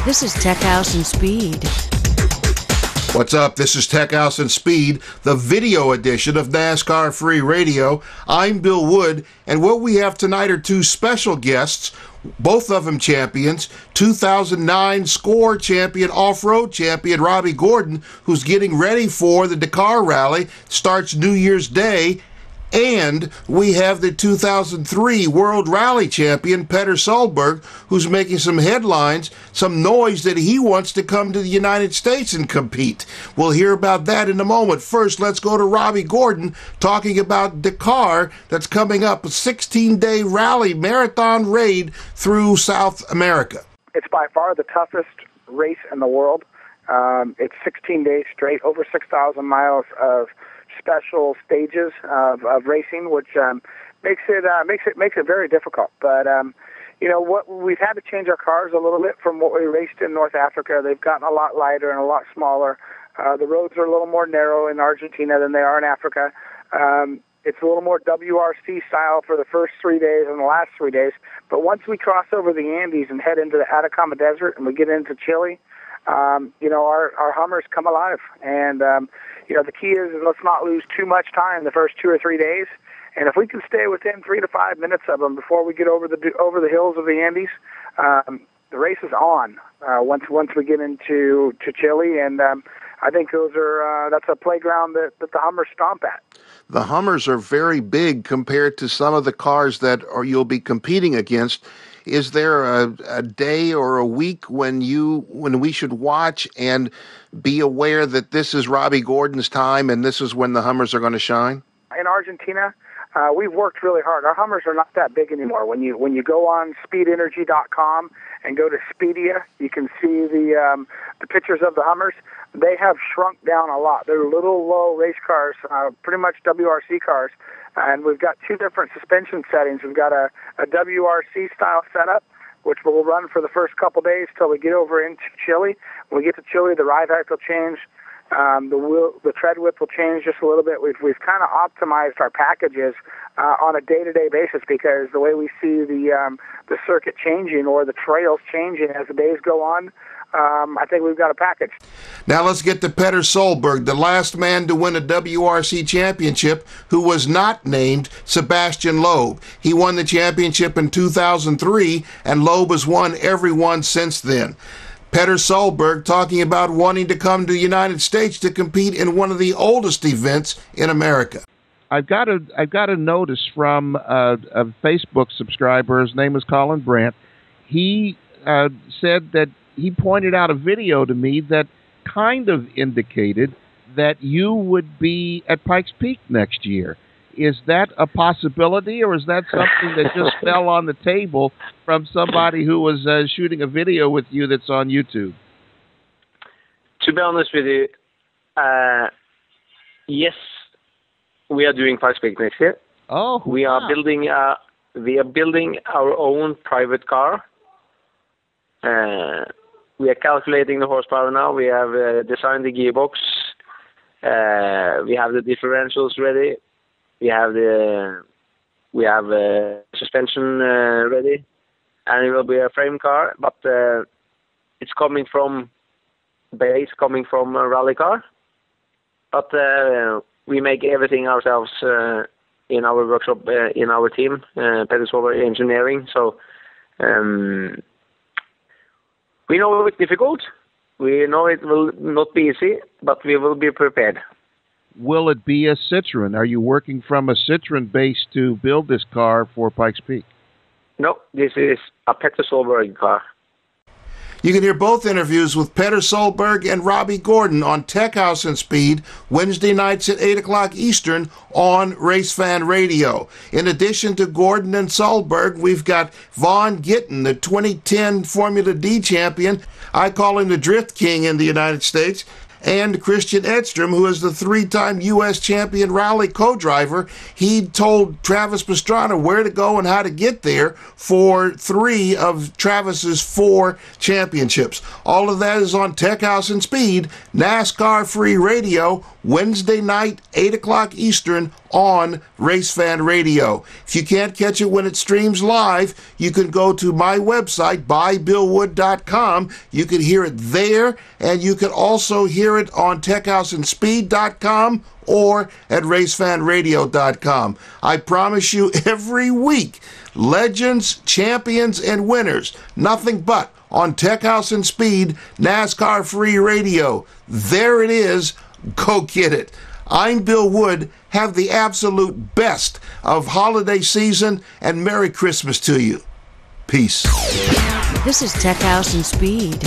This is Tech House and Speed. What's up? This is Tech House and Speed, the video edition of NASCAR Free Radio. I'm Bill Wood, and what we have tonight are two special guests, both of them champions, 2009 SCORE champion, off-road champion Robby Gordon, who's getting ready for the Dakar Rally, starts New Year's Day. And we have the 2003 World Rally champion, Petter Solberg, who's making some headlines, some noise that he wants to come to the United States and compete. We'll hear about that in a moment. First, let's go to Robby Gordon talking about Dakar that's coming up, a 16-day rally marathon raid through South America. It's by far the toughest race in the world. It's 16 days straight, over 6,000 miles of special stages of racing, which makes it very difficult. But what we've had to change our cars a little bit from what we raced in North Africa. They've gotten a lot lighter and a lot smaller. The roads are a little more narrow in Argentina than they are in Africa. It's a little more WRC style for the first 3 days and the last 3 days. But once we cross over the Andes and head into the Atacama Desert and we get into Chile, our Hummers come alive. And the key is let's not lose too much time the first 2 or 3 days. And if we can stay within 3 to 5 minutes of them before we get over the hills of the Andes, the race is on once we get into Chile. And I think that's a playground that the Hummers stomp at. The Hummers are very big compared to some of the cars that you'll be competing against. Is there a day or a week when we should watch and be aware that this is Robby Gordon's time and this is when the Hummers are going to shine? In Argentina, we've worked really hard. Our Hummers are not that big anymore. When you go on speedenergy.com and go to Speedia, you can see the pictures of the Hummers. They have shrunk down a lot. They're little low race cars, pretty much WRC cars. And we've got two different suspension settings. We've got a WRC style setup, which will run for the first couple days till we get over into Chile. When we get to Chile, the ride height will change. The tread width will change just a little bit. We've kind of optimized our packages on a day-to-day basis because the way we see the circuit changing or the trails changing as the days go on, I think we've got a package. Now let's get to Petter Solberg, the last man to win a WRC championship who was not named Sebastian Loeb. He won the championship in 2003, and Loeb has won every one since then. Petter Solberg talking about wanting to come to the United States to compete in one of the oldest events in America. I've got a notice from a Facebook subscriber. His name is Colin Brandt. He said that he pointed out a video to me that kind of indicated that you would be at Pikes Peak next year. Is that a possibility, or is that something that just fell on the table from somebody who was shooting a video with you that's on YouTube? To be honest with you, yes, we are doing Pikes Peak next year. Oh, we are building our own private car. We are calculating the horsepower now. We have designed the gearbox. We have the differentials ready. We have suspension ready, and it will be a frame car. But it's coming from a rally car. But we make everything ourselves in our workshop, in our team, Petter Solberg Engineering. So. We know it's difficult. We know it will not be easy, but we will be prepared. Will it be a Citroen? Are you working from a Citroen base to build this car for Pikes Peak? No, this is a Petter Solberg car. You can hear both interviews with Petter Solberg and Robby Gordon on Tech House and Speed, Wednesday nights at 8 o'clock Eastern on Race Fan Radio. In addition to Gordon and Solberg, we've got Vaughn Gittin, the 2010 Formula D champion. I call him the Drift King in the United States. And Christian Edstrom, who is the 3-time U.S. champion rally co-driver. He told Travis Pastrana where to go and how to get there for 3 of Travis's 4 championships. All of that is on Tech House and Speed, NASCAR Free Radio, Wednesday night, 8 o'clock Eastern on Race Fan Radio. If you can't catch it when it streams live, you can go to my website, bybillwood.com. You can hear it there, and you can also hear it on techhouseandspeed.com or at racefanradio.com. I promise you every week, legends, champions, and winners, nothing but on Tech House and Speed, NASCAR Free Radio. There it is. Go get it. I'm Bill Wood. Have the absolute best of holiday season, and Merry Christmas to you. Peace. This is Tech House and Speed.